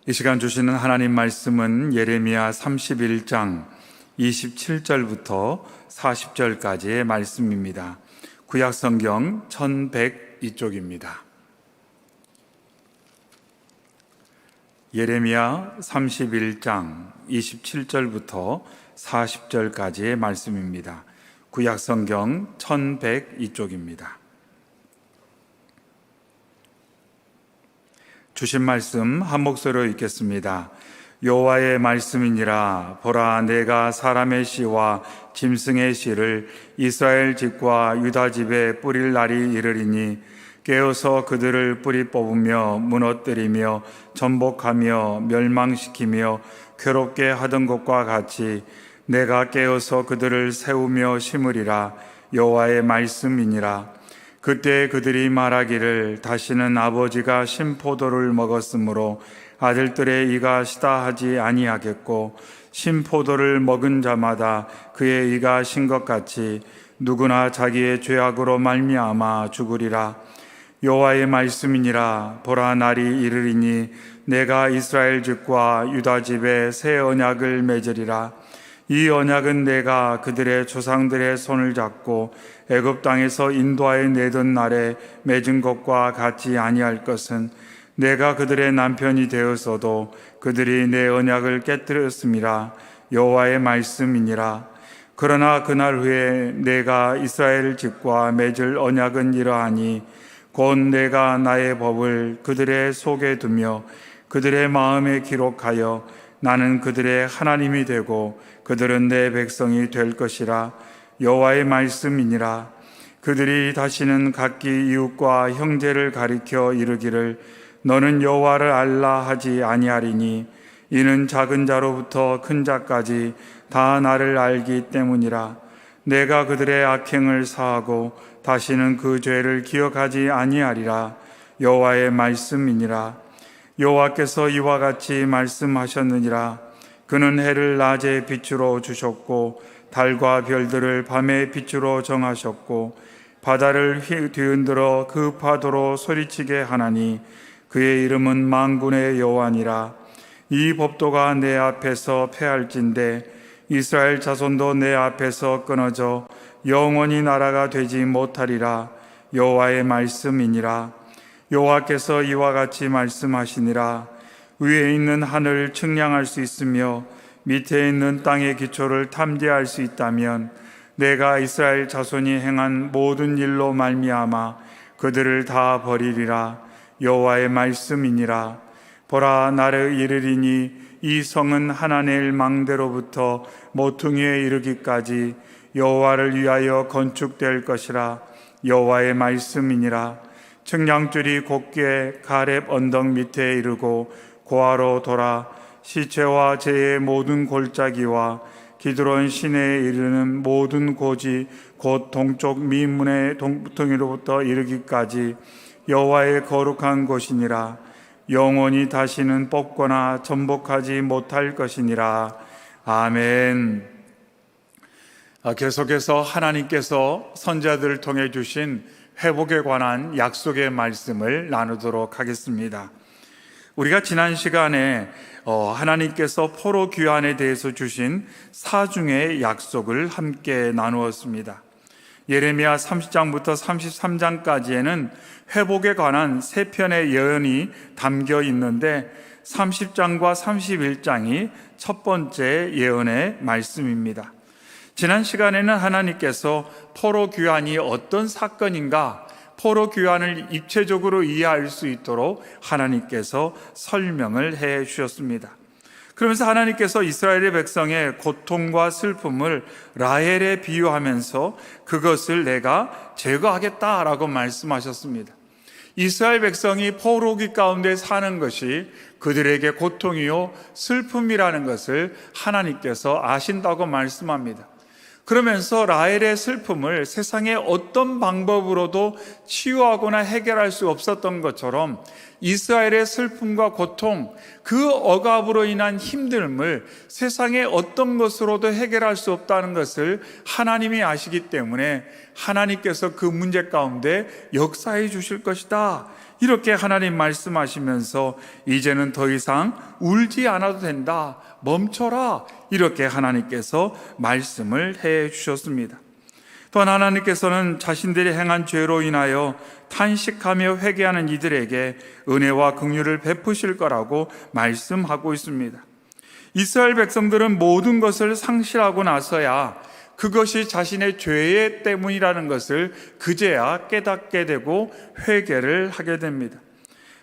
이 시간 주시는 하나님 말씀은 예레미야 31장 27절부터 40절까지의 말씀입니다. 구약성경 1102쪽입니다. 예레미야 31장 27절부터 40절까지의 말씀입니다. 구약성경 1102쪽입니다. 주신 말씀 한 목소리로 읽겠습니다. 여호와의 말씀이니라. 보라, 내가 사람의 씨와 짐승의 씨를 이스라엘 집과 유다 집에 뿌릴 날이 이르리니 깨어서 그들을 뿌리 뽑으며 무너뜨리며 전복하며 멸망시키며 괴롭게 하던 것과 같이 내가 깨어서 그들을 세우며 심으리라. 여호와의 말씀이니라. 그때 그들이 말하기를 다시는 아버지가 신포도를 먹었으므로 아들들의 이가 시다하지 아니하겠고 신포도를 먹은 자마다 그의 이가 신 것 같이 누구나 자기의 죄악으로 말미암아 죽으리라. 여호와의 말씀이니라. 보라, 날이 이르리니 내가 이스라엘 집과 유다 집에 새 언약을 맺으리라. 이 언약은 내가 그들의 조상들의 손을 잡고 애굽 땅에서 인도하여 내던 날에 맺은 것과 같지 아니할 것은 내가 그들의 남편이 되었어도 그들이 내 언약을 깨뜨렸음이라. 여호와의 말씀이니라. 그러나 그날 후에 내가 이스라엘 집과 맺을 언약은 이러하니 곧 내가 나의 법을 그들의 속에 두며 그들의 마음에 기록하여 나는 그들의 하나님이 되고 그들은 내 백성이 될 것이라. 여호와의 말씀이니라. 그들이 다시는 각기 이웃과 형제를 가리켜 이르기를 너는 여호와를 알라 하지 아니하리니 이는 작은 자로부터 큰 자까지 다 나를 알기 때문이라. 내가 그들의 악행을 사하고 다시는 그 죄를 기억하지 아니하리라. 여호와의 말씀이니라. 여호와께서 이와 같이 말씀하셨느니라. 그는 해를 낮의 빛으로 주셨고 달과 별들을 밤의 빛으로 정하셨고 바다를 뒤흔들어 그 파도로 소리치게 하나니 그의 이름은 만군의 여호와니라. 이 법도가 내 앞에서 패할진대 이스라엘 자손도 내 앞에서 끊어져 영원히 나라가 되지 못하리라. 여호와의 말씀이니라. 여호와께서 이와 같이 말씀하시니라. 위에 있는 하늘을 측량할 수 있으며 밑에 있는 땅의 기초를 탐지할 수 있다면 내가 이스라엘 자손이 행한 모든 일로 말미암아 그들을 다 버리리라. 여호와의 말씀이니라. 보라, 날을 이르리니 이 성은 하나넬 망대로부터 모퉁이에 이르기까지 여호와를 위하여 건축될 것이라. 여호와의 말씀이니라. 측량줄이 곧게 가렙 언덕 밑에 이르고 고아로 돌아 시체와 재의 모든 골짜기와 기드론 시내에 이르는 모든 고지 곧 동쪽 미문의 동부통이로부터 이르기까지 여호와의 거룩한 곳이니라. 영원히 다시는 뽑거나 전복하지 못할 것이니라. 아멘. 계속해서 하나님께서 선지자들을 통해 주신 회복에 관한 약속의 말씀을 나누도록 하겠습니다. 우리가 지난 시간에 하나님께서 포로 귀환에 대해서 주신 사중의 약속을 함께 나누었습니다. 예레미야 30장부터 33장까지에는 회복에 관한 세 편의 예언이 담겨 있는데 30장과 31장이 첫 번째 예언의 말씀입니다. 지난 시간에는 하나님께서 포로 귀환이 어떤 사건인가, 포로 귀환을 입체적으로 이해할 수 있도록 하나님께서 설명을 해 주셨습니다. 그러면서 하나님께서 이스라엘의 백성의 고통과 슬픔을 라헬에 비유하면서 그것을 내가 제거하겠다라고 말씀하셨습니다. 이스라엘 백성이 포로기 가운데 사는 것이 그들에게 고통이요 슬픔이라는 것을 하나님께서 아신다고 말씀합니다. 그러면서 라헬의 슬픔을 세상의 어떤 방법으로도 치유하거나 해결할 수 없었던 것처럼 이스라엘의 슬픔과 고통, 그 억압으로 인한 힘듦을 세상의 어떤 것으로도 해결할 수 없다는 것을 하나님이 아시기 때문에 하나님께서 그 문제 가운데 역사해 주실 것이다, 이렇게 하나님 말씀하시면서 이제는 더 이상 울지 않아도 된다, 멈춰라, 이렇게 하나님께서 말씀을 해 주셨습니다. 또한 하나님께서는 자신들이 행한 죄로 인하여 탄식하며 회개하는 이들에게 은혜와 긍휼을 베푸실 거라고 말씀하고 있습니다. 이스라엘 백성들은 모든 것을 상실하고 나서야 그것이 자신의 죄의 때문이라는 것을 그제야 깨닫게 되고 회개를 하게 됩니다.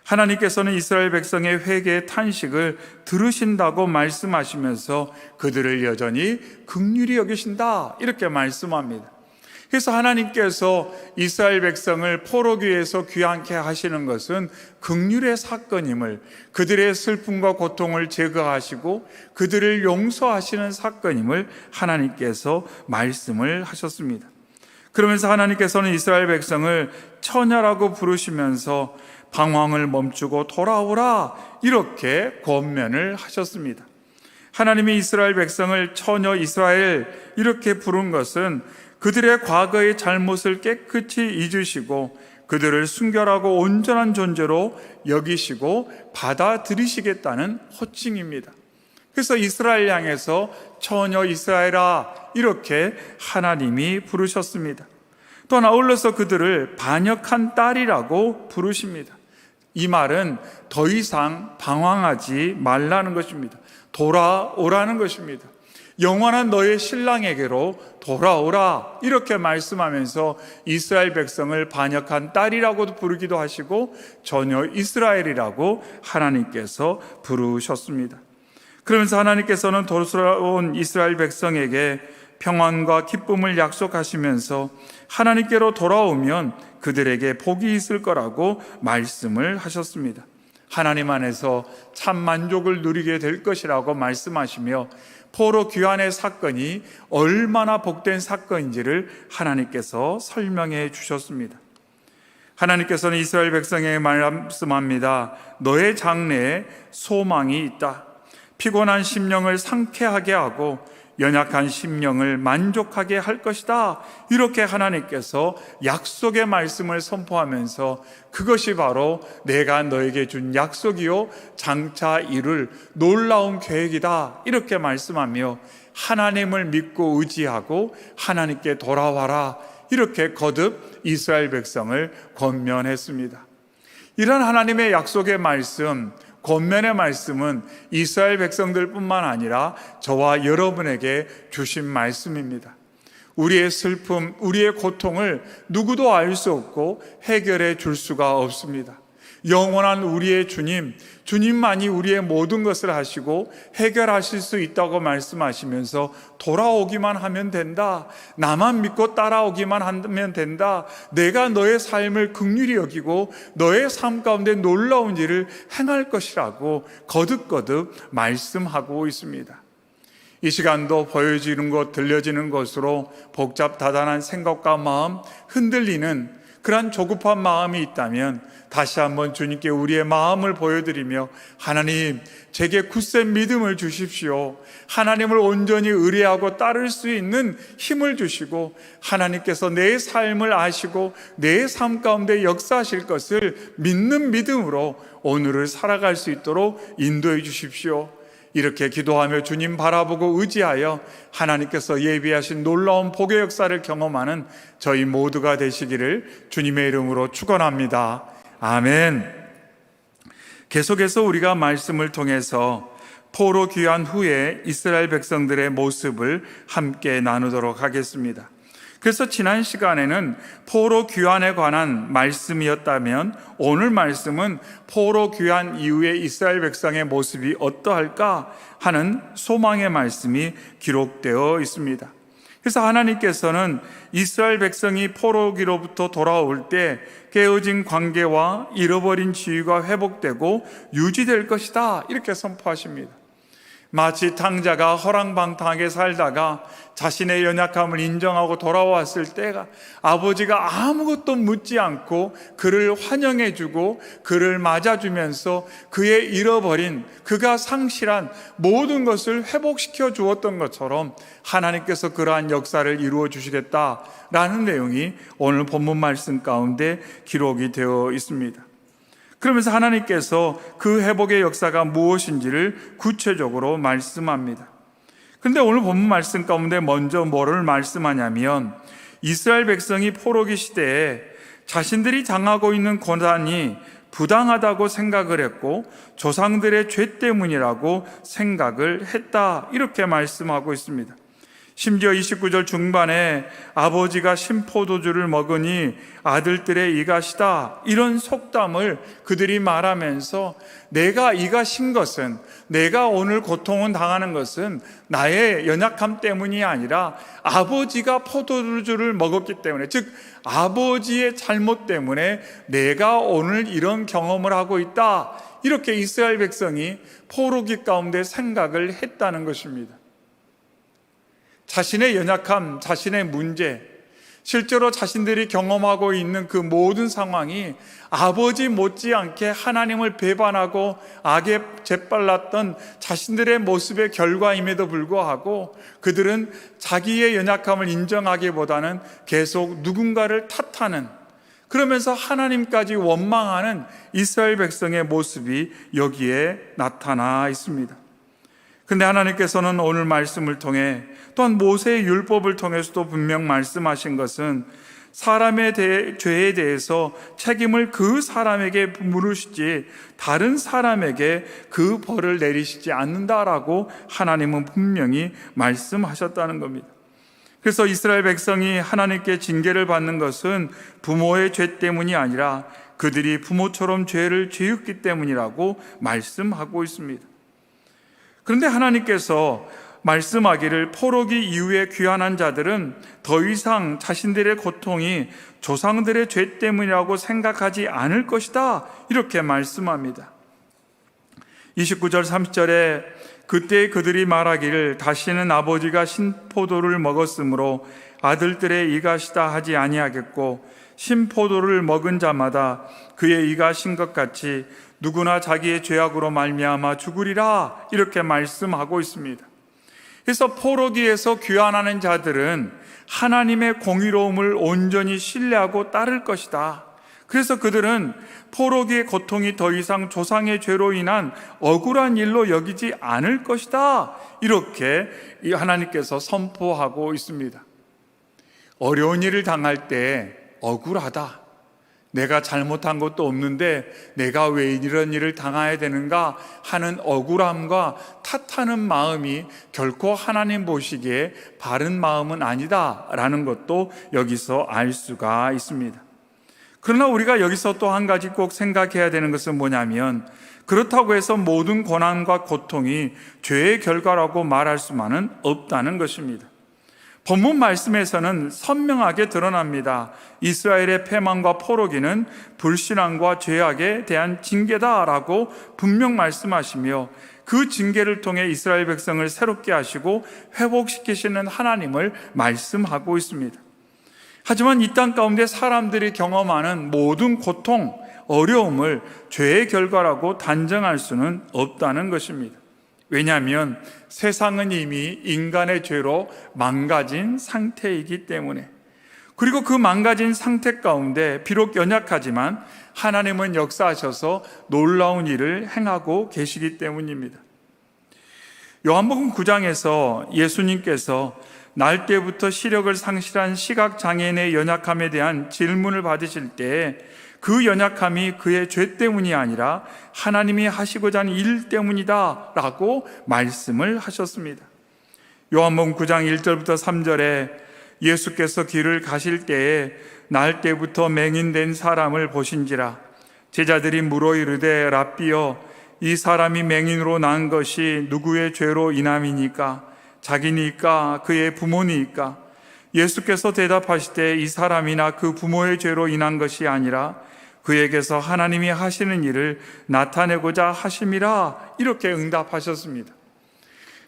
하나님께서는 이스라엘 백성의 회개의 탄식을 들으신다고 말씀하시면서 그들을 여전히 긍휼히 여기신다, 이렇게 말씀합니다. 그래서 하나님께서 이스라엘 백성을 포로기에서 귀환케 하시는 것은 긍휼의 사건임을, 그들의 슬픔과 고통을 제거하시고 그들을 용서하시는 사건임을 하나님께서 말씀을 하셨습니다. 그러면서 하나님께서는 이스라엘 백성을 처녀라고 부르시면서 방황을 멈추고 돌아오라, 이렇게 권면을 하셨습니다. 하나님이 이스라엘 백성을 처녀 이스라엘 이렇게 부른 것은 그들의 과거의 잘못을 깨끗이 잊으시고 그들을 순결하고 온전한 존재로 여기시고 받아들이시겠다는 호칭입니다. 그래서 이스라엘 향해서 처녀 이스라엘아, 이렇게 하나님이 부르셨습니다. 또한 아울러서 그들을 반역한 딸이라고 부르십니다. 이 말은 더 이상 방황하지 말라는 것입니다. 돌아오라는 것입니다. 영원한 너의 신랑에게로 돌아오라, 이렇게 말씀하면서 이스라엘 백성을 반역한 딸이라고도 부르기도 하시고 처녀 이스라엘이라고 하나님께서 부르셨습니다. 그러면서 하나님께서는 돌아온 이스라엘 백성에게 평안과 기쁨을 약속하시면서 하나님께로 돌아오면 그들에게 복이 있을 거라고 말씀을 하셨습니다. 하나님 안에서 참 만족을 누리게 될 것이라고 말씀하시며 포로 귀환의 사건이 얼마나 복된 사건인지를 하나님께서 설명해 주셨습니다. 하나님께서는 이스라엘 백성에게 말씀합니다. 너의 장래에 소망이 있다. 피곤한 심령을 상쾌하게 하고 연약한 심령을 만족하게 할 것이다. 이렇게 하나님께서 약속의 말씀을 선포하면서 그것이 바로 내가 너에게 준 약속이요 장차 이룰 놀라운 계획이다, 이렇게 말씀하며 하나님을 믿고 의지하고 하나님께 돌아와라, 이렇게 거듭 이스라엘 백성을 권면했습니다. 이런 하나님의 약속의 말씀, 권면의 말씀은 이스라엘 백성들뿐만 아니라 저와 여러분에게 주신 말씀입니다. 우리의 슬픔, 우리의 고통을 누구도 알 수 없고 해결해 줄 수가 없습니다. 영원한 우리의 주님, 주님만이 우리의 모든 것을 하시고 해결하실 수 있다고 말씀하시면서 돌아오기만 하면 된다, 나만 믿고 따라오기만 하면 된다, 내가 너의 삶을 긍휼히 여기고 너의 삶 가운데 놀라운 일을 행할 것이라고 거듭거듭 말씀하고 있습니다. 이 시간도 보여지는 것, 들려지는 것으로 복잡다단한 생각과 마음, 흔들리는 그러한 조급한 마음이 있다면 다시 한번 주님께 우리의 마음을 보여드리며 하나님, 제게 굳센 믿음을 주십시오. 하나님을 온전히 의뢰하고 따를 수 있는 힘을 주시고 하나님께서 내 삶을 아시고 내 삶 가운데 역사하실 것을 믿는 믿음으로 오늘을 살아갈 수 있도록 인도해 주십시오. 이렇게 기도하며 주님 바라보고 의지하여 하나님께서 예비하신 놀라운 복의 역사를 경험하는 저희 모두가 되시기를 주님의 이름으로 축원합니다. 아멘. 계속해서 우리가 말씀을 통해서 포로 귀환 후에 이스라엘 백성들의 모습을 함께 나누도록 하겠습니다. 그래서 지난 시간에는 포로 귀환에 관한 말씀이었다면 오늘 말씀은 포로 귀환 이후에 이스라엘 백성의 모습이 어떠할까 하는 소망의 말씀이 기록되어 있습니다. 그래서 하나님께서는 이스라엘 백성이 포로기로부터 돌아올 때 깨어진 관계와 잃어버린 지위가 회복되고 유지될 것이다, 이렇게 선포하십니다. 마치 탕자가 허랑방탕하게 살다가 자신의 연약함을 인정하고 돌아왔을 때가 아버지가 아무것도 묻지 않고 그를 환영해주고 그를 맞아주면서 그의 잃어버린, 그가 상실한 모든 것을 회복시켜 주었던 것처럼 하나님께서 그러한 역사를 이루어 주시겠다라는 내용이 오늘 본문 말씀 가운데 기록이 되어 있습니다. 그러면서 하나님께서 그 회복의 역사가 무엇인지를 구체적으로 말씀합니다. 그런데 오늘 본문 말씀 가운데 먼저 뭐를 말씀하냐면, 이스라엘 백성이 포로기 시대에 자신들이 당하고 있는 고난이 부당하다고 생각을 했고 조상들의 죄 때문이라고 생각을 했다, 이렇게 말씀하고 있습니다. 심지어 29절 중반에 아버지가 신포도주를 먹으니 아들들의 이가 시다, 이런 속담을 그들이 말하면서 내가 이가 신 것은, 내가 오늘 고통을 당하는 것은 나의 연약함 때문이 아니라 아버지가 포도주를 먹었기 때문에, 즉 아버지의 잘못 때문에 내가 오늘 이런 경험을 하고 있다, 이렇게 이스라엘 백성이 포로기 가운데 생각을 했다는 것입니다. 자신의 연약함, 자신의 문제, 실제로 자신들이 경험하고 있는 그 모든 상황이 아버지 못지않게 하나님을 배반하고 악에 재빨랐던 자신들의 모습의 결과임에도 불구하고 그들은 자기의 연약함을 인정하기보다는 계속 누군가를 탓하는, 그러면서 하나님까지 원망하는 이스라엘 백성의 모습이 여기에 나타나 있습니다. 근데 하나님께서는 오늘 말씀을 통해, 또한 모세의 율법을 통해서도 분명 말씀하신 것은 사람의 죄에 대해서 책임을 그 사람에게 물으시지 다른 사람에게 그 벌을 내리시지 않는다라고 하나님은 분명히 말씀하셨다는 겁니다. 그래서 이스라엘 백성이 하나님께 징계를 받는 것은 부모의 죄 때문이 아니라 그들이 부모처럼 죄를 지었기 때문이라고 말씀하고 있습니다. 그런데 하나님께서 말씀하기를 포로기 이후에 귀환한 자들은 더 이상 자신들의 고통이 조상들의 죄 때문이라고 생각하지 않을 것이다, 이렇게 말씀합니다. 29절 30절에 그때 그들이 말하기를 다시는 아버지가 신포도를 먹었으므로 아들들의 이가 시다 하지 아니하겠고 신포도를 먹은 자마다 그의 이가 신 것 같이 누구나 자기의 죄악으로 말미암아 죽으리라, 이렇게 말씀하고 있습니다. 그래서 포로기에서 귀환하는 자들은 하나님의 공의로움을 온전히 신뢰하고 따를 것이다. 그래서 그들은 포로기의 고통이 더 이상 조상의 죄로 인한 억울한 일로 여기지 않을 것이다, 이렇게 하나님께서 선포하고 있습니다. 어려운 일을 당할 때 억울하다, 내가 잘못한 것도 없는데 내가 왜 이런 일을 당해야 되는가 하는 억울함과 탓하는 마음이 결코 하나님 보시기에 바른 마음은 아니다라는 것도 여기서 알 수가 있습니다. 그러나 우리가 여기서 또 한 가지 꼭 생각해야 되는 것은 뭐냐면, 그렇다고 해서 모든 고난과 고통이 죄의 결과라고 말할 수만은 없다는 것입니다. 본문 말씀에서는 선명하게 드러납니다. 이스라엘의 패망과 포로기는 불신앙과 죄악에 대한 징계다라고 분명 말씀하시며, 그 징계를 통해 이스라엘 백성을 새롭게 하시고 회복시키시는 하나님을 말씀하고 있습니다. 하지만 이 땅 가운데 사람들이 경험하는 모든 고통, 어려움을 죄의 결과라고 단정할 수는 없다는 것입니다. 왜냐하면 세상은 이미 인간의 죄로 망가진 상태이기 때문에, 그리고 그 망가진 상태 가운데 비록 연약하지만 하나님은 역사하셔서 놀라운 일을 행하고 계시기 때문입니다. 요한복음 9장에서 예수님께서 날 때부터 시력을 상실한 시각장애인의 연약함에 대한 질문을 받으실 때 그 연약함이 그의 죄 때문이 아니라 하나님이 하시고자 하는 일 때문이다 라고 말씀을 하셨습니다. 요한복음 9장 1절부터 3절에 예수께서 길을 가실 때에 날 때부터 맹인된 사람을 보신지라. 제자들이 물어 이르되 랍비여, 이 사람이 맹인으로 난 것이 누구의 죄로 인함이니까? 자기니까 그의 부모니까? 예수께서 대답하시되 이 사람이나 그 부모의 죄로 인한 것이 아니라 그에게서 하나님이 하시는 일을 나타내고자 하심이라, 이렇게 응답하셨습니다.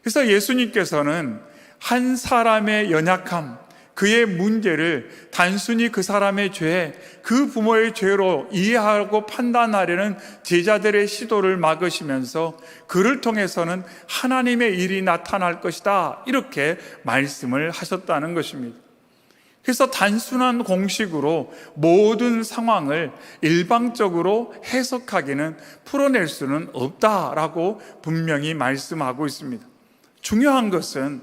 그래서 예수님께서는 한 사람의 연약함, 그의 문제를 단순히 그 사람의 죄, 그 부모의 죄로 이해하고 판단하려는 제자들의 시도를 막으시면서 그를 통해서는 하나님의 일이 나타날 것이다, 이렇게 말씀을 하셨다는 것입니다. 그래서 단순한 공식으로 모든 상황을 일방적으로 해석하기는, 풀어낼 수는 없다라고 분명히 말씀하고 있습니다. 중요한 것은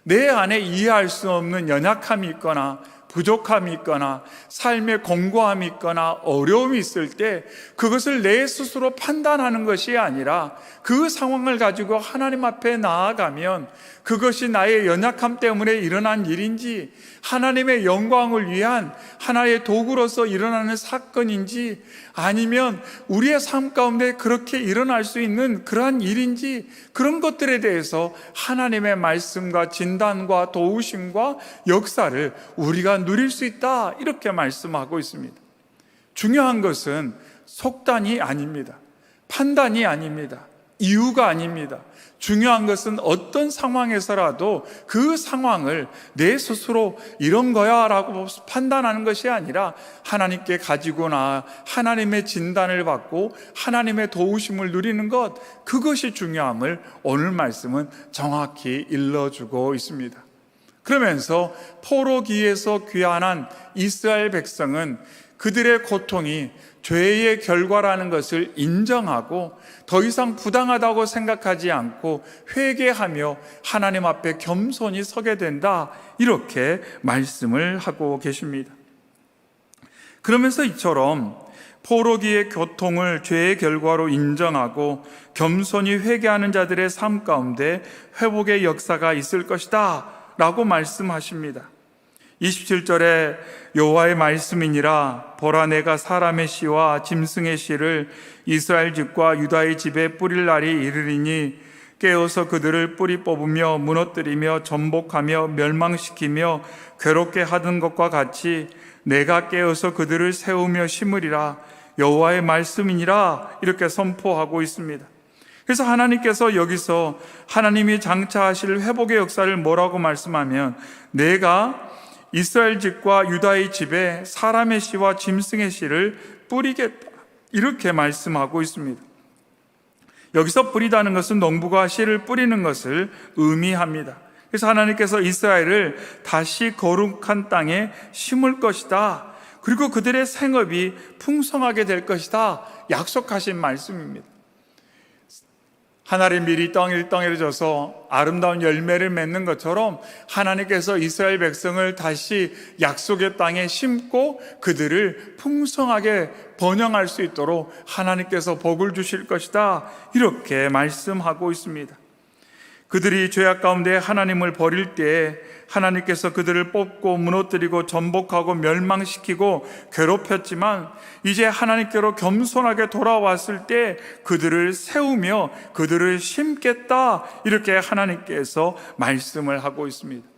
내 안에 이해할 수 없는 연약함이 있거나 부족함이 있거나 삶의 공고함이 있거나 어려움이 있을 때 그것을 내 스스로 판단하는 것이 아니라 그 상황을 가지고 하나님 앞에 나아가면 그것이 나의 연약함 때문에 일어난 일인지, 하나님의 영광을 위한 하나의 도구로서 일어나는 사건인지, 아니면 우리의 삶 가운데 그렇게 일어날 수 있는 그러한 일인지, 그런 것들에 대해서 하나님의 말씀과 진단과 도우심과 역사를 우리가 누릴 수 있다, 이렇게 말씀하고 있습니다. 중요한 것은 속단이 아닙니다. 판단이 아닙니다. 이유가 아닙니다. 중요한 것은 어떤 상황에서라도 그 상황을 내 스스로 이런 거야 라고 판단하는 것이 아니라 하나님께 가지고 나아 하나님의 진단을 받고 하나님의 도우심을 누리는 것, 그것이 중요함을 오늘 말씀은 정확히 일러주고 있습니다. 그러면서 포로기에서 귀환한 이스라엘 백성은 그들의 고통이 죄의 결과라는 것을 인정하고 더 이상 부당하다고 생각하지 않고 회개하며 하나님 앞에 겸손히 서게 된다, 이렇게 말씀을 하고 계십니다. 그러면서 이처럼 포로기의 고통을 죄의 결과로 인정하고 겸손히 회개하는 자들의 삶 가운데 회복의 역사가 있을 것이다 라고 말씀하십니다. 27절에 여호와의 말씀이니라, 보라 내가 사람의 씨와 짐승의 씨를 이스라엘 집과 유다의 집에 뿌릴 날이 이르리니 깨어서 그들을 뿌리 뽑으며 무너뜨리며 전복하며 멸망시키며 괴롭게 하던 것과 같이 내가 깨어서 그들을 세우며 심으리라, 여호와의 말씀이니라, 이렇게 선포하고 있습니다. 그래서 하나님께서 여기서 하나님이 장차하실 회복의 역사를 뭐라고 말씀하면, 내가 이스라엘 집과 유다의 집에 사람의 씨와 짐승의 씨를 뿌리겠다, 이렇게 말씀하고 있습니다. 여기서 뿌리다는 것은 농부가 씨를 뿌리는 것을 의미합니다. 그래서 하나님께서 이스라엘을 다시 거룩한 땅에 심을 것이다, 그리고 그들의 생업이 풍성하게 될 것이다, 약속하신 말씀입니다. 하늘의 밀이 떡일떡일 져서 아름다운 열매를 맺는 것처럼 하나님께서 이스라엘 백성을 다시 약속의 땅에 심고 그들을 풍성하게 번영할 수 있도록 하나님께서 복을 주실 것이다, 이렇게 말씀하고 있습니다. 그들이 죄악 가운데 하나님을 버릴 때에 하나님께서 그들을 뽑고 무너뜨리고 전복하고 멸망시키고 괴롭혔지만 이제 하나님께로 겸손하게 돌아왔을 때 그들을 세우며 그들을 심겠다, 이렇게 하나님께서 말씀을 하고 있습니다.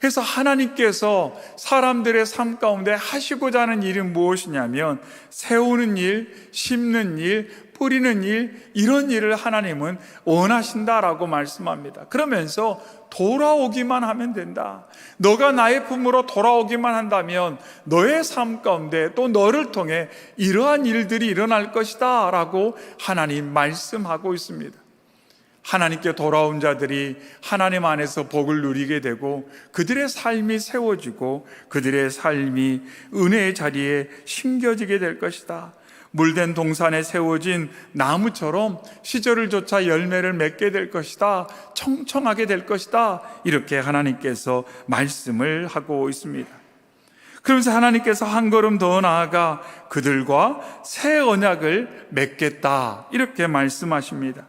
그래서 하나님께서 사람들의 삶 가운데 하시고자 하는 일은 무엇이냐면 세우는 일, 심는 일, 뿌리는 일, 이런 일을 하나님은 원하신다라고 말씀합니다. 그러면서 돌아오기만 하면 된다. 너가 나의 품으로 돌아오기만 한다면 너의 삶 가운데 또 너를 통해 이러한 일들이 일어날 것이다 라고 하나님 말씀하고 있습니다. 하나님께 돌아온 자들이 하나님 안에서 복을 누리게 되고 그들의 삶이 세워지고 그들의 삶이 은혜의 자리에 심겨지게 될 것이다. 물된 동산에 세워진 나무처럼 시절을 쫓아 열매를 맺게 될 것이다, 청청하게 될 것이다, 이렇게 하나님께서 말씀을 하고 있습니다. 그러면서 하나님께서 한 걸음 더 나아가 그들과 새 언약을 맺겠다, 이렇게 말씀하십니다.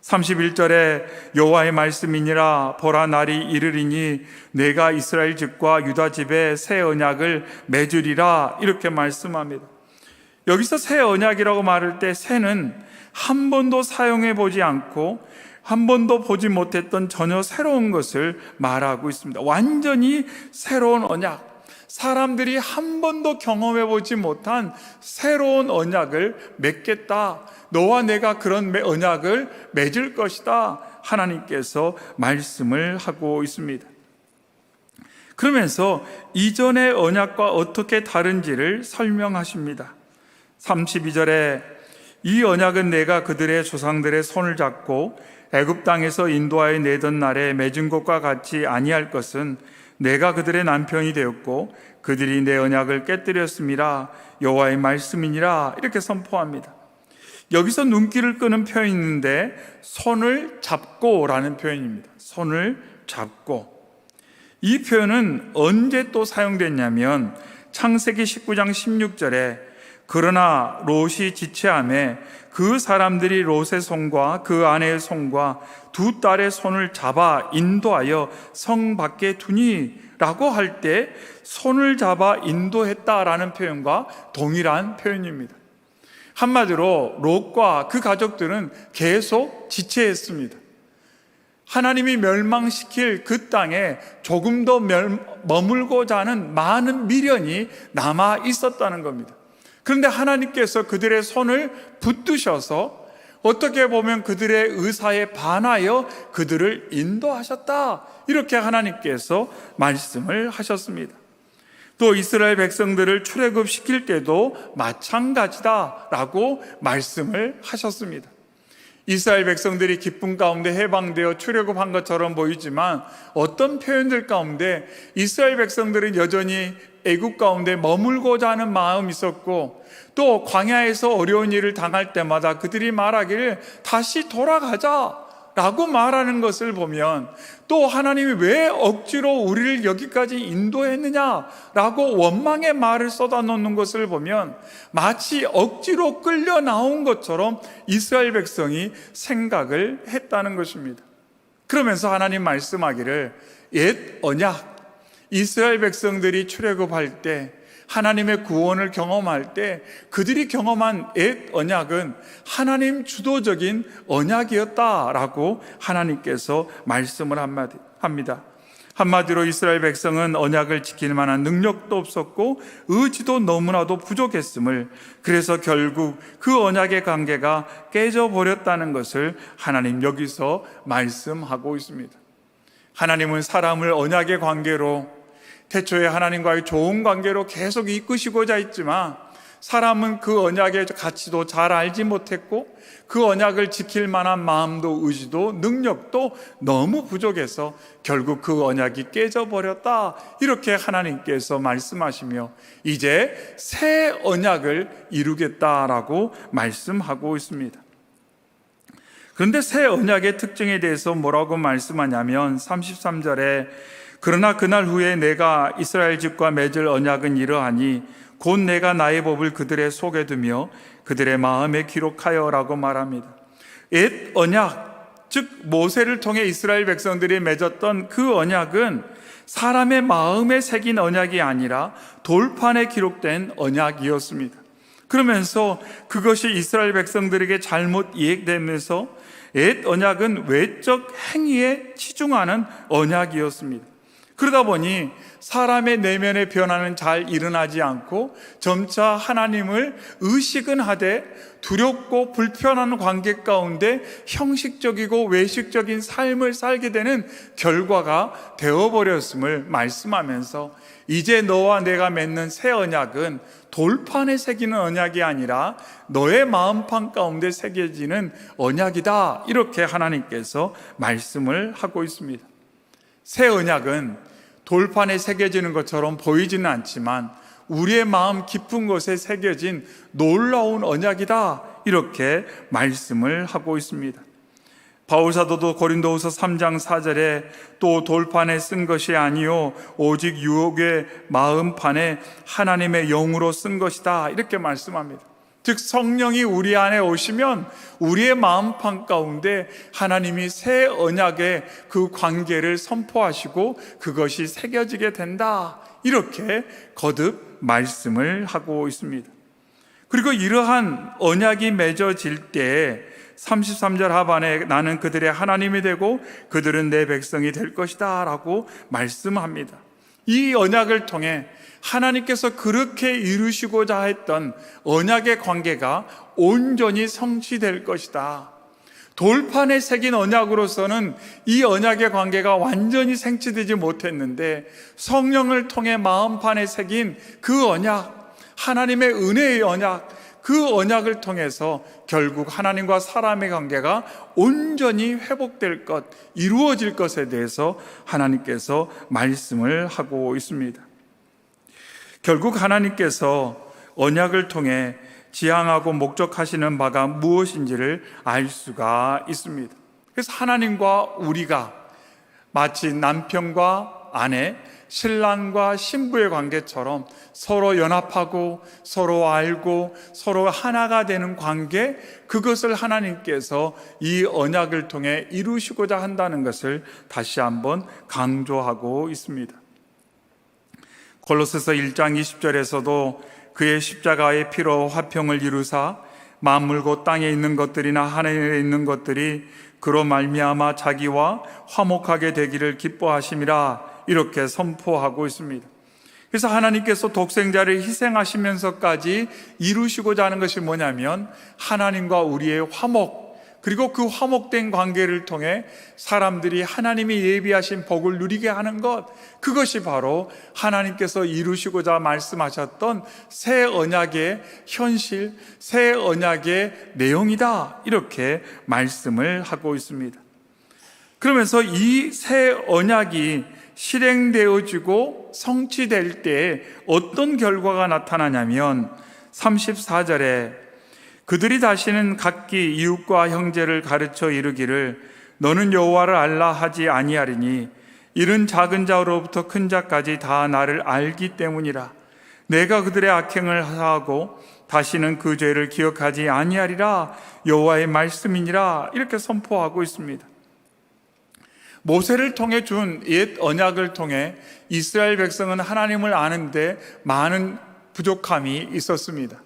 31절에 여호와의 말씀이니라, 보라 날이 이르리니 내가 이스라엘 집과 유다 집에 새 언약을 맺으리라, 이렇게 말씀합니다. 여기서 새 언약이라고 말할 때 새는 한 번도 사용해 보지 않고 한 번도 보지 못했던 전혀 새로운 것을 말하고 있습니다. 완전히 새로운 언약, 사람들이 한 번도 경험해 보지 못한 새로운 언약을 맺겠다, 너와 내가 그런 언약을 맺을 것이다, 하나님께서 말씀을 하고 있습니다. 그러면서 이전의 언약과 어떻게 다른지를 설명하십니다. 32절에 이 언약은 내가 그들의 조상들의 손을 잡고 애굽 땅에서 인도하여 내던 날에 맺은 것과 같이 아니할 것은 내가 그들의 남편이 되었고 그들이 내 언약을 깨뜨렸음이라 여호와의 말씀이니라 이렇게 선포합니다. 여기서 눈길을 끄는 표현이 있는데 손을 잡고라는 표현입니다. 손을 잡고. 이 표현은 언제 또 사용됐냐면 창세기 19장 16절에 그러나 롯이 지체하매 그 사람들이 롯의 손과 그 아내의 손과 두 딸의 손을 잡아 인도하여 성 밖에 두니 라고 할 때 손을 잡아 인도했다라는 표현과 동일한 표현입니다. 한마디로 롯과 그 가족들은 계속 지체했습니다. 하나님이 멸망시킬 그 땅에 조금 더 머물고자 하는 많은 미련이 남아 있었다는 겁니다. 그런데 하나님께서 그들의 손을 붙드셔서 어떻게 보면 그들의 의사에 반하여 그들을 인도하셨다, 이렇게 하나님께서 말씀을 하셨습니다. 또 이스라엘 백성들을 출애굽시킬 때도 마찬가지다라고 말씀을 하셨습니다. 이스라엘 백성들이 기쁨 가운데 해방되어 출애굽한 것처럼 보이지만 어떤 표현들 가운데 이스라엘 백성들은 여전히 애굽 가운데 머물고자 하는 마음이 있었고, 또 광야에서 어려운 일을 당할 때마다 그들이 말하기를 다시 돌아가자 라고 말하는 것을 보면, 또 하나님이 왜 억지로 우리를 여기까지 인도했느냐라고 원망의 말을 쏟아놓는 것을 보면 마치 억지로 끌려 나온 것처럼 이스라엘 백성이 생각을 했다는 것입니다. 그러면서 하나님 말씀하기를 옛 언약, 이스라엘 백성들이 출애굽할 때, 하나님의 구원을 경험할 때 그들이 경험한 옛 언약은 하나님 주도적인 언약이었다라고 하나님께서 말씀을 합니다. 한마디로 이스라엘 백성은 언약을 지킬 만한 능력도 없었고 의지도 너무나도 부족했음을, 그래서 결국 그 언약의 관계가 깨져버렸다는 것을 하나님 여기서 말씀하고 있습니다. 하나님은 사람을 언약의 관계로, 태초에 하나님과의 좋은 관계로 계속 이끄시고자 했지만 사람은 그 언약의 가치도 잘 알지 못했고 그 언약을 지킬 만한 마음도 의지도 능력도 너무 부족해서 결국 그 언약이 깨져버렸다, 이렇게 하나님께서 말씀하시며 이제 새 언약을 이루겠다라고 말씀하고 있습니다. 그런데 새 언약의 특징에 대해서 뭐라고 말씀하냐면 33절에 그러나 그날 후에 내가 이스라엘 집과 맺을 언약은 이러하니 곧 내가 나의 법을 그들의 속에 두며 그들의 마음에 기록하여 라고 말합니다. 옛 언약, 즉 모세를 통해 이스라엘 백성들이 맺었던 그 언약은 사람의 마음에 새긴 언약이 아니라 돌판에 기록된 언약이었습니다. 그러면서 그것이 이스라엘 백성들에게 잘못 이해되면서 옛 언약은 외적 행위에 치중하는 언약이었습니다. 그러다 보니 사람의 내면의 변화는 잘 일어나지 않고 점차 하나님을 의식은 하되 두렵고 불편한 관계 가운데 형식적이고 외식적인 삶을 살게 되는 결과가 되어버렸음을 말씀하면서 이제 너와 내가 맺는 새 언약은 돌판에 새기는 언약이 아니라 너의 마음판 가운데 새겨지는 언약이다, 이렇게 하나님께서 말씀을 하고 있습니다. 새 언약은 돌판에 새겨지는 것처럼 보이지는 않지만 우리의 마음 깊은 곳에 새겨진 놀라운 언약이다, 이렇게 말씀을 하고 있습니다. 바울사도도 고린도후서 3장 4절에 또 돌판에 쓴 것이 아니요 오직 유혹의 마음판에 하나님의 영으로 쓴 것이다, 이렇게 말씀합니다. 즉 성령이 우리 안에 오시면 우리의 마음판 가운데 하나님이 새 언약의 그 관계를 선포하시고 그것이 새겨지게 된다, 이렇게 거듭 말씀을 하고 있습니다. 그리고 이러한 언약이 맺어질 때에 33절 하반에 나는 그들의 하나님이 되고 그들은 내 백성이 될 것이다 라고 말씀합니다. 이 언약을 통해 하나님께서 그렇게 이루시고자 했던 언약의 관계가 온전히 성취될 것이다. 돌판에 새긴 언약으로서는 이 언약의 관계가 완전히 생취되지 못했는데 성령을 통해 마음판에 새긴 그 언약, 하나님의 은혜의 언약, 그 언약을 통해서 결국 하나님과 사람의 관계가 온전히 회복될 것, 이루어질 것에 대해서 하나님께서 말씀을 하고 있습니다. 결국 하나님께서 언약을 통해 지향하고 목적하시는 바가 무엇인지를 알 수가 있습니다. 그래서 하나님과 우리가 마치 남편과 아내, 신랑과 신부의 관계처럼 서로 연합하고 서로 알고 서로 하나가 되는 관계, 그것을 하나님께서 이 언약을 통해 이루시고자 한다는 것을 다시 한번 강조하고 있습니다. 골로새서 1장 20절에서도 그의 십자가의 피로 화평을 이루사 만물 땅에 있는 것들이나 하늘에 있는 것들이 그로 말미암아 자기와 화목하게 되기를 기뻐하심이라 이렇게 선포하고 있습니다. 그래서 하나님께서 독생자를 희생하시면서까지 이루시고자 하는 것이 뭐냐면 하나님과 우리의 화목, 그리고 그 화목된 관계를 통해 사람들이 하나님이 예비하신 복을 누리게 하는 것, 그것이 바로 하나님께서 이루시고자 말씀하셨던 새 언약의 현실, 새 언약의 내용이다, 이렇게 말씀을 하고 있습니다. 그러면서 이 새 언약이 실행되어지고 성취될 때 어떤 결과가 나타나냐면 34절에 그들이 다시는 각기 이웃과 형제를 가르쳐 이르기를 너는 여호와를 알라 하지 아니하리니 이른 작은 자로부터 큰 자까지 다 나를 알기 때문이라. 내가 그들의 악행을 사하고 다시는 그 죄를 기억하지 아니하리라. 여호와의 말씀이니라. 이렇게 선포하고 있습니다. 모세를 통해 준 옛 언약을 통해 이스라엘 백성은 하나님을 아는데 많은 부족함이 있었습니다.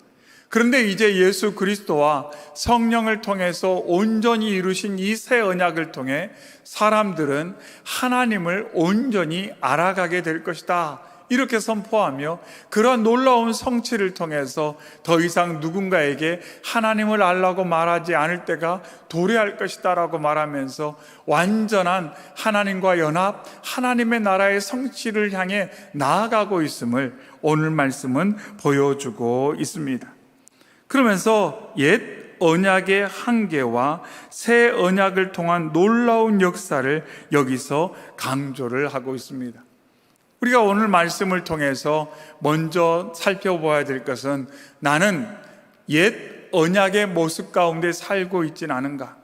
그런데 이제 예수 그리스도와 성령을 통해서 온전히 이루신 이 새 언약을 통해 사람들은 하나님을 온전히 알아가게 될 것이다, 이렇게 선포하며 그러한 놀라운 성취를 통해서 더 이상 누군가에게 하나님을 알라고 말하지 않을 때가 도래할 것이다 라고 말하면서 완전한 하나님과 연합, 하나님의 나라의 성취를 향해 나아가고 있음을 오늘 말씀은 보여주고 있습니다. 그러면서 옛 언약의 한계와 새 언약을 통한 놀라운 역사를 여기서 강조를 하고 있습니다. 우리가 오늘 말씀을 통해서 먼저 살펴봐야 될 것은 나는 옛 언약의 모습 가운데 살고 있진 않은가?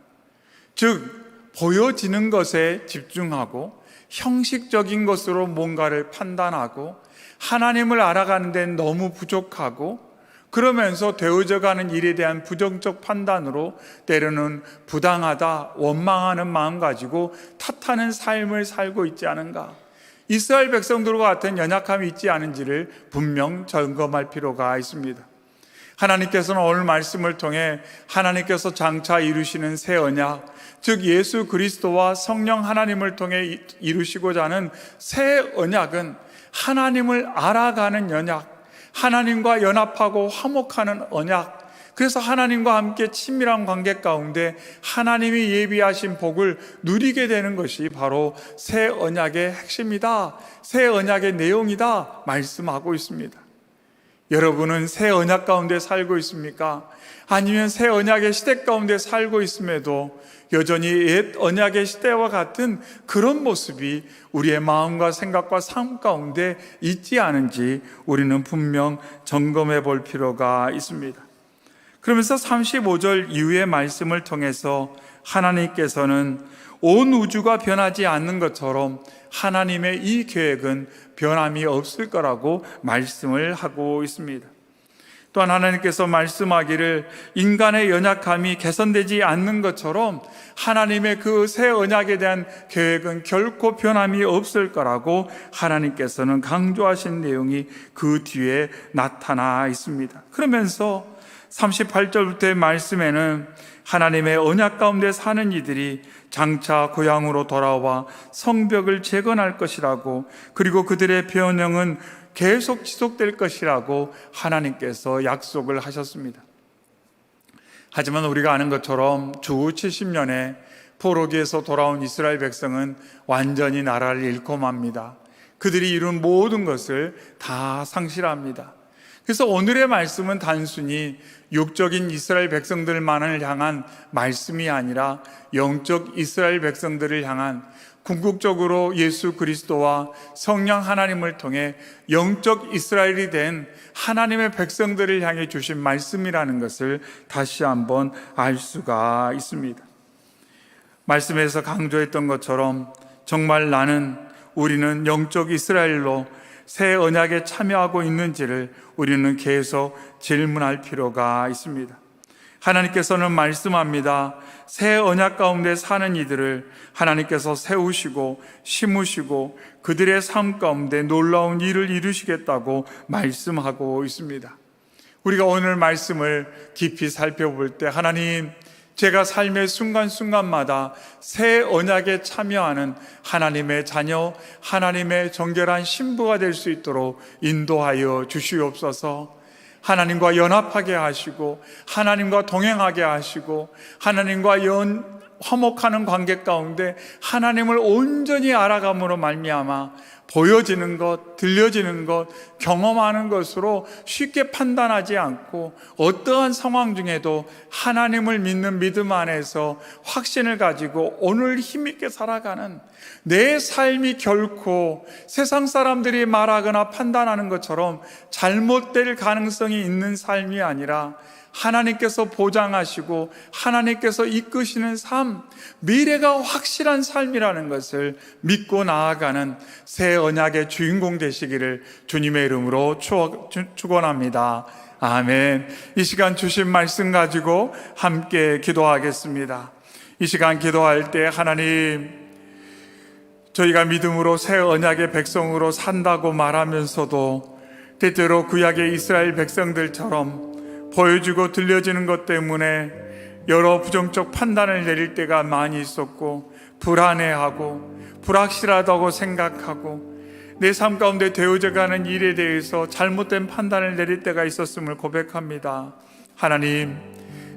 즉, 보여지는 것에 집중하고 형식적인 것으로 뭔가를 판단하고 하나님을 알아가는 데는 너무 부족하고 그러면서 되어져가는 일에 대한 부정적 판단으로 때로는 부당하다, 원망하는 마음 가지고 탓하는 삶을 살고 있지 않은가? 이스라엘 백성들과 같은 연약함이 있지 않은지를 분명 점검할 필요가 있습니다. 하나님께서는 오늘 말씀을 통해 하나님께서 장차 이루시는 새 언약, 즉 예수 그리스도와 성령 하나님을 통해 이루시고자 하는 새 언약은 하나님을 알아가는 언약, 하나님과 연합하고 화목하는 언약, 그래서 하나님과 함께 친밀한 관계 가운데 하나님이 예비하신 복을 누리게 되는 것이 바로 새 언약의 핵심이다, 새 언약의 내용이다 말씀하고 있습니다. 여러분은 새 언약 가운데 살고 있습니까? 아니면 새 언약의 시대 가운데 살고 있음에도 여전히 옛 언약의 시대와 같은 그런 모습이 우리의 마음과 생각과 삶 가운데 있지 않은지 우리는 분명 점검해 볼 필요가 있습니다. 그러면서 35절 이후의 말씀을 통해서 하나님께서는 온 우주가 변하지 않는 것처럼 하나님의 이 계획은 변함이 없을 거라고 말씀을 하고 있습니다. 또한 하나님께서 말씀하기를 인간의 연약함이 개선되지 않는 것처럼 하나님의 그 새 언약에 대한 계획은 결코 변함이 없을 거라고 하나님께서는 강조하신 내용이 그 뒤에 나타나 있습니다. 그러면서 38절부터의 말씀에는 하나님의 언약 가운데 사는 이들이 장차 고향으로 돌아와 성벽을 재건할 것이라고, 그리고 그들의 변형은 계속 지속될 것이라고 하나님께서 약속을 하셨습니다. 하지만 우리가 아는 것처럼 주 70년에 포로기에서 돌아온 이스라엘 백성은 완전히 나라를 잃고 맙니다. 그들이 이룬 모든 것을 다 상실합니다. 그래서 오늘의 말씀은 단순히 육적인 이스라엘 백성들만을 향한 말씀이 아니라 영적 이스라엘 백성들을 향한, 궁극적으로 예수 그리스도와 성령 하나님을 통해 영적 이스라엘이 된 하나님의 백성들을 향해 주신 말씀이라는 것을 다시 한번 알 수가 있습니다. 말씀에서 강조했던 것처럼 정말 우리는 영적 이스라엘로 새 언약에 참여하고 있는지를 우리는 계속 질문할 필요가 있습니다. 하나님께서는 말씀합니다. 새 언약 가운데 사는 이들을 하나님께서 세우시고 심으시고 그들의 삶 가운데 놀라운 일을 이루시겠다고 말씀하고 있습니다. 우리가 오늘 말씀을 깊이 살펴볼 때, 하나님, 제가 삶의 순간순간마다 새 언약에 참여하는 하나님의 자녀, 하나님의 정결한 신부가 될 수 있도록 인도하여 주시옵소서. 하나님과 연합하게 하시고 하나님과 동행하게 하시고 하나님과 화목하는 관계 가운데 하나님을 온전히 알아감으로 말미암아 보여지는 것, 들려지는 것, 경험하는 것으로 쉽게 판단하지 않고 어떠한 상황 중에도 하나님을 믿는 믿음 안에서 확신을 가지고 오늘 힘있게 살아가는, 내 삶이 결코 세상 사람들이 말하거나 판단하는 것처럼 잘못될 가능성이 있는 삶이 아니라 하나님께서 보장하시고 하나님께서 이끄시는 삶, 미래가 확실한 삶이라는 것을 믿고 나아가는 새 언약의 주인공 되시기를 주님의 이름으로 축원합니다. 아멘. 이 시간 주신 말씀 가지고 함께 기도하겠습니다. 이 시간 기도할 때, 하나님, 저희가 믿음으로 새 언약의 백성으로 산다고 말하면서도 때때로 구약의 이스라엘 백성들처럼 보여주고 들려지는 것 때문에 여러 부정적 판단을 내릴 때가 많이 있었고, 불안해하고 불확실하다고 생각하고 내 삶 가운데 되어져가는 일에 대해서 잘못된 판단을 내릴 때가 있었음을 고백합니다. 하나님,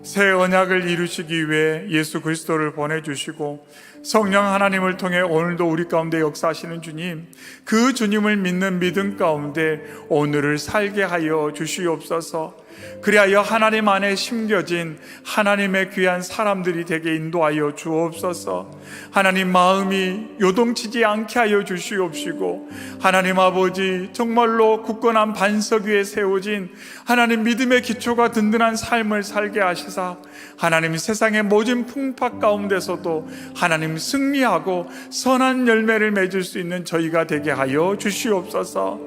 새 언약을 이루시기 위해 예수 그리스도를 보내주시고 성령 하나님을 통해 오늘도 우리 가운데 역사하시는 주님, 그 주님을 믿는 믿음 가운데 오늘을 살게 하여 주시옵소서. 그리하여 하나님 안에 심겨진 하나님의 귀한 사람들이 되게 인도하여 주옵소서. 하나님, 마음이 요동치지 않게 하여 주시옵시고, 하나님 아버지, 정말로 굳건한 반석 위에 세워진 하나님 믿음의 기초가 든든한 삶을 살게 하시사 하나님 세상의 모든 풍파 가운데서도 하나님 승리하고 선한 열매를 맺을 수 있는 저희가 되게 하여 주시옵소서.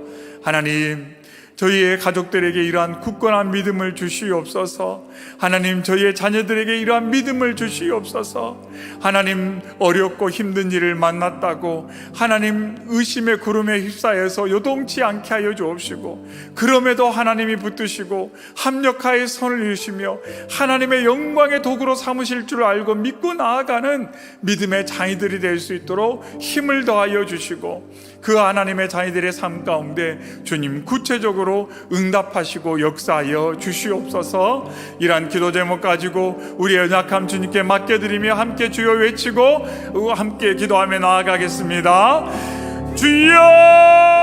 하나님, 저희의 가족들에게 이러한 굳건한 믿음을 주시옵소서. 하나님, 저희의 자녀들에게 이러한 믿음을 주시옵소서. 하나님, 어렵고 힘든 일을 만났다고 하나님 의심의 구름에 휩싸여서 요동치 않게 하여 주옵시고, 그럼에도 하나님이 붙드시고 합력하여 선을 이루시며 하나님의 영광의 도구로 삼으실 줄 알고 믿고 나아가는 믿음의 자녀들이 될 수 있도록 힘을 더하여 주시고, 그 하나님의 자녀들의 삶 가운데 주님 구체적으로 응답하시고 역사하여 주시옵소서. 이러한 기도 제목 가지고 우리의 연약함 주님께 맡겨드리며 함께 주여 외치고 함께 기도하며 나아가겠습니다. 주여!